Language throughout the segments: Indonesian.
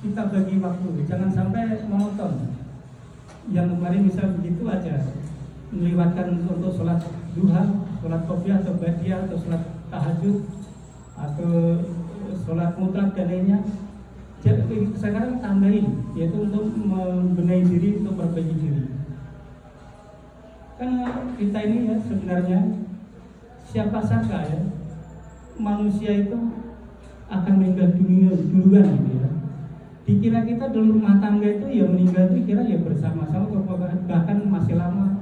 kita bagi waktu, jangan sampai monoton. Yang kemarin bisa begitu aja, melewatkan untuk sholat duha, sholat qobliyah atau ba'diyah atau sholat tahajud atau sholat mutlak dan lainnya. Jadi sekarang tambahin, yaitu untuk membenahi diri, untuk perbaiki diri. Karena kita ini ya sebenarnya siapa sangka ya manusia itu akan meninggal dunia duluan gitu ya. Dikira kita dalam rumah tangga itu ya meninggal itu kira ya bersama-sama, bahkan masih lama.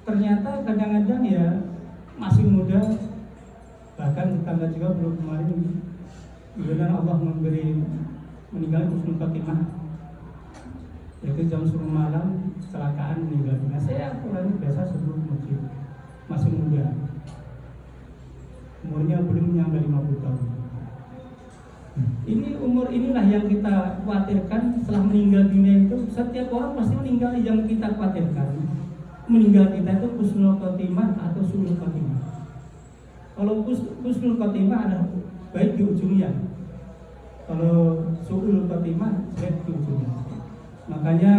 Ternyata kadang-kadang ya masih muda, bahkan tetangga juga belum kemarin kemudian Allah memberi meninggal husnul khotimah, yaitu jam 10 malam kecelakaan meninggal dunia. Saya orangnya biasa sebelum masih muda, umurnya belum nyampe 50 tahun. Ini umur inilah yang kita khawatirkan setelah meninggal dunia itu. Setiap orang pasti meninggal, yang kita khawatirkan meninggal kita itu husnul khotimah atau su'ul khotimah. Kalau husnul khotimah adalah baik di ujungnya, kalau su'ul khotimah jelek di ujungnya. Makanya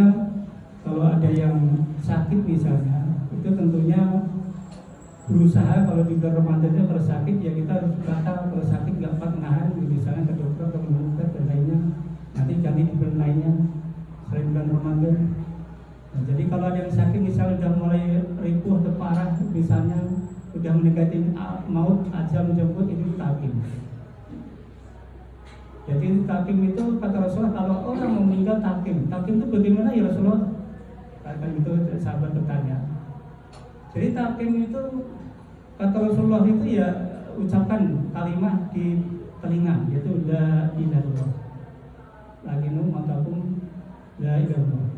kalau ada yang sakit misalnya, itu tentunya berusaha kalau di bulan Ramadan itu kalau sakit ya kita harus batal, kalau sakit nggak kuat nahan, misalnya ke dokter, ke dokter dan lainnya, nanti ganti di bulan lainnya selain bulan Ramadan. Nah, jadi kalau ada yang sakit misalnya udah mulai ripuh atau parah, misalnya udah mendekati maut, ajal menjemput, itu takim. Jadi takim itu kata Rasulullah, kalau orang mau meninggal takim itu bagaimana ya Rasulullah? Kan itu sahabat bertanya. Jadi takim itu kata Rasulullah itu ya ucapan kalimat di telinga, yaitu la ilaha illallah. Laginu matakum la ilaha illallah.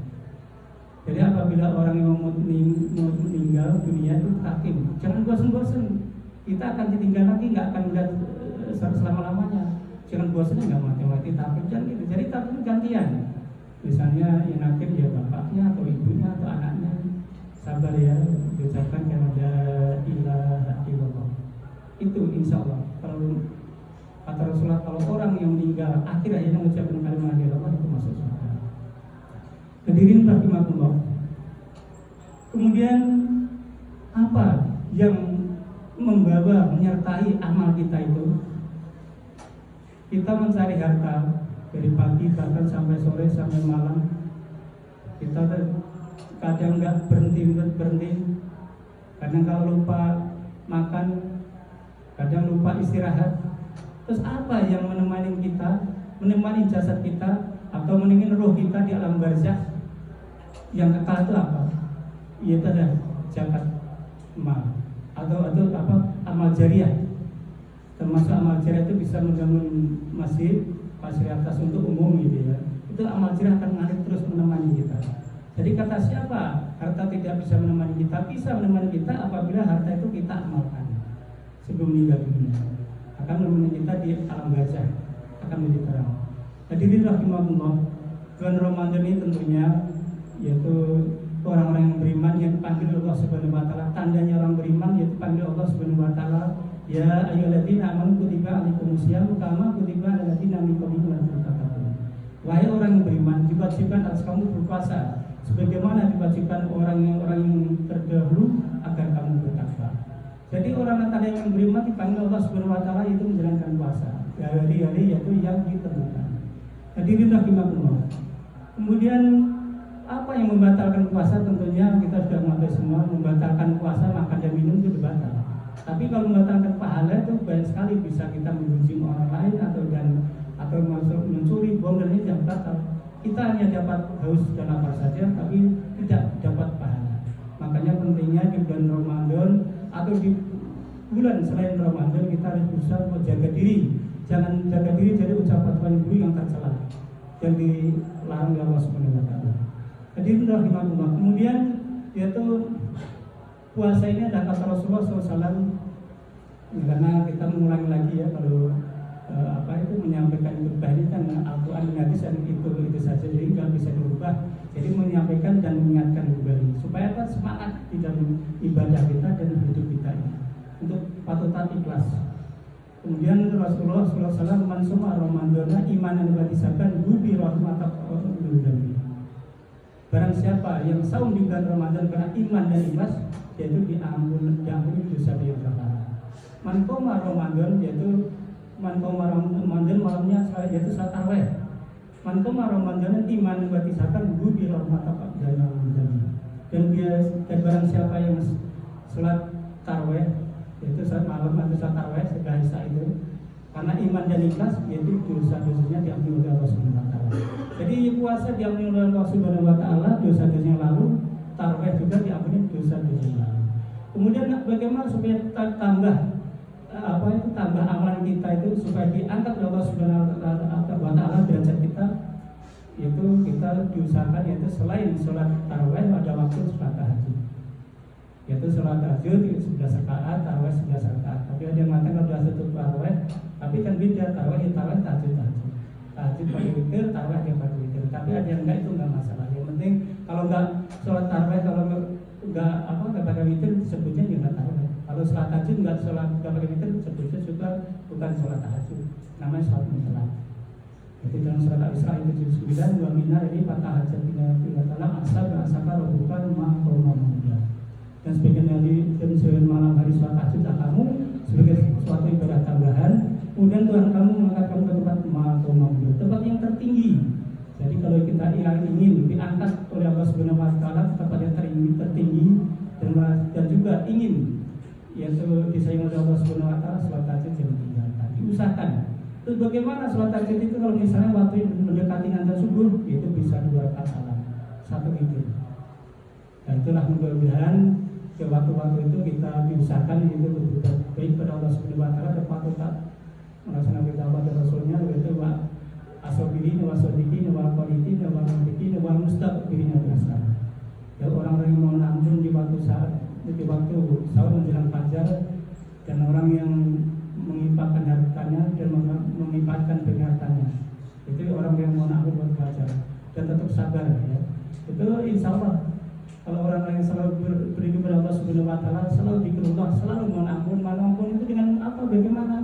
Jadi apabila orang yang mau meninggal dunia itu takim, jangan bosan-bosan. Kita akan ditinggal lagi, nggak akan melihat selama-lamanya. Jangan bosannya nggak mati-mati takim, jangan gitu. Jadi takim gantian. Misalnya yang nakim ya bapaknya atau ibunya atau anaknya. Sabar ya, diucapkan karena la ilaha illallah. Itu insya Allah. Kalau kata Rasulullah, kalau orang yang meninggal akhir ayatnya mengucapkan kalimat la ilaha illallah itu masuk surga. Hadirin rahimakumullah. Kemudian apa yang membawa menyertai amal kita itu? Kita mencari harta dari pagi bahkan sampai sore sampai malam. Kita kadang nggak berhenti. Kadang kalau lupa makan, kadang lupa istirahat. Terus apa yang menemani kita, menemani jasad kita, atau menemani roh kita di alam barzakh yang kekal itu apa? Yaitu ada zakat mal atau apa? Amal jariah. Termasuk amal jariah itu bisa membangun masjid, fasilitas untuk umum gitu ya. Itu amal jariah akan mengalir terus menemani kita. Jadi kata siapa harta tidak bisa menemani kita? Bisa menemani kita apabila harta itu kita amalkan sebelum meninggal dunia. Akan menemani kita di alam barzakh, akan menjadi terang. Hadirin rahimahullah, bulan Ramadan ini tentunya yaitu orang-orang yang beriman yang dipanggil Allah Subhanahu wa taala. Tandanya orang beriman yaitu panggil Allah Subhanahu wa taala, ya ayyuhalladzina amanu kutiba alaikumusiyam kama kutiba alal ladzina min qablikum la'allakum tattaqun. Wahai orang yang beriman, diwajibkan atas kamu berpuasa sebagaimana diwajibkan orang-orang yang terdahulu agar kamu bertakwa. Jadi orang yang beriman dipanggil Allah Subhanahu wa taala itu menjalankan puasa hari-hari yaitu yang ditentukan. Hadirin rahimakumullah. Kemudian apa yang membatalkan puasa? Tentunya kita sudah mengetahui semua, membatalkan puasa makan dan minum itu batal. Tapi kalau membatalkan pahala itu banyak sekali, bisa kita mengunjung orang lain atau mencuri, bohong dan ini tidak batal. Kita hanya dapat haus dan lapar saja, tapi tidak dapat pahala. Makanya pentingnya di bulan Ramadan atau di bulan selain Ramadan kita harus berusaha menjaga diri. Jangan jaga diri jadi ucapan dulu yang tercela, yang dilarang oleh Allah Subhanahu wa taala. Hadirin rahimahullah. Kemudian yaitu puasa ini ada kata Rasulullah SAW, karena kita mengulangi lagi ya kalau menyampaikan khutbah ini kan Al-Quran dan hadis dan itu saja, jadi nggak bisa dirubah. Jadi menyampaikan dan mengingatkan kembali supaya apa, semangat di dalam ibadah kita dan hidup kita ini untuk patutan ikhlas. Kemudian Rasulullah SAW mansuma Ramadana imanan wa tisaban gubi rahmatak uludami. Barang siapa yang saum di bulan Ramadan karena iman dan ikhlas, yaitu diampuni dosa yang perkara. Man qoma Ramadan yaitu man qoma Ramadan malamnya yaitu salat tarawih. Man qoma Ramadan iman wa tisaban gubi rahmatak uludami. Dan barang siapa yang salat tarawih yaitu saat malam atau saat tarawih setelah Isya itu karena iman dan ikhlas, yaitu dosa-dosanya diampuni oleh Allah Subhanahu wa taala. Jadi puasa diampuni oleh Allah Subhanahu wa taala, dosa-dosa yang lalu, tarawih juga diampuni dosa-dosa yang lalu. Kemudian bagaimana supaya tambah tambah amalan kita itu supaya diangkat oleh Allah Subhanahu wa taala derajat kita, yaitu kita diusahakan yaitu selain sholat tarawih ada waktu sholat tahajud. Yaitu sholat tahajud 11 rakaat, tarawih 11 rakaat. Tapi ada yang mengatakan kalau sudah tarawih, tapi kan beda tahajud pakai witir, tarawih ada yang pakai witir. Tapi ada yang enggak, itu enggak masalah. Yang penting kalau enggak sholat tarawih, kalau enggak pakai witir disebutnya enggak tarawih. Kalau sholat tahajud enggak pakai witir disebutnya juga bukan sholat tahajud, namanya sholat mutlak. Jadi dalam surat Al-Isra ayat 79 wa minar ini fatahajat bila taala asar dan asakar bukan ma'qamah. Dan sebagian dari jam 9 malam hari sholat tahajud kamu sebagai suatu ibadah tambahan. Kemudian Tuhan kamu mengangkat kamu ke tempat tempat yang tertinggi. Jadi kalau kita ingin diangkat oleh Allah Subhanahu wa taala ke tempat yang tertinggi dan juga ingin yaitu disayang oleh Allah Subhanahu wa taala, sholat tahajud jam 3 diusahakan. Terus bagaimana sholat tahajud itu kalau misalnya waktu mendekati nanti subuh, itu bisa 2 rakaat salam, 1 witir. Dan itulah mudah-mudahan ke waktu-waktu itu kita diusahakan itu berbuat baik pada Allah Subhanahu wa taala dan patuh tak melaksanakan perintah Allah dan Rasulnya, yaitu wa asobirin wa sodiqin wa qanitin wa muttaqin wa mustaqbirin al-asar. Ya, orang-orang yang mohon ampun di waktu sahur menjelang fajar, dan orang yang mengimpakkan hartanya dan mengimpakkan penglihatannya, itu orang yang mohon ampun buat fajar dan tetap sabar ya. Itu insya Allah kalau orang yang selalu beribadah kepada Allah Subhanahu wa taala, selalu zikrullah, selalu mohon ampun itu dengan apa? Bagaimana?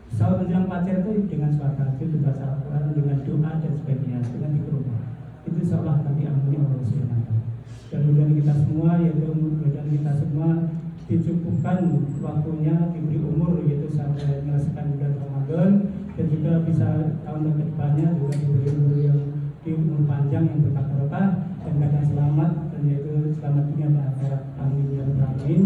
Sahur menjelang fajar itu dengan sholat tahajud, baca Al-Quran, dengan doa dan sebagainya, dengan zikrullah. Itu insyaallah nanti ampuni Allah Subhanahu wa taala. Dan mudah-mudahan kita semua, yaitu mudah-mudahan kita semua dicukupkan waktunya, diberi umur yaitu sampai menyelesaikan bulan Ramadan, dan juga bisa tahun depannya juga diberi umur yang panjang yang berkah barokah dan keadaan selamat, dan yaitu selamat dunia dan akhirat. Amin ya rabbal alamin.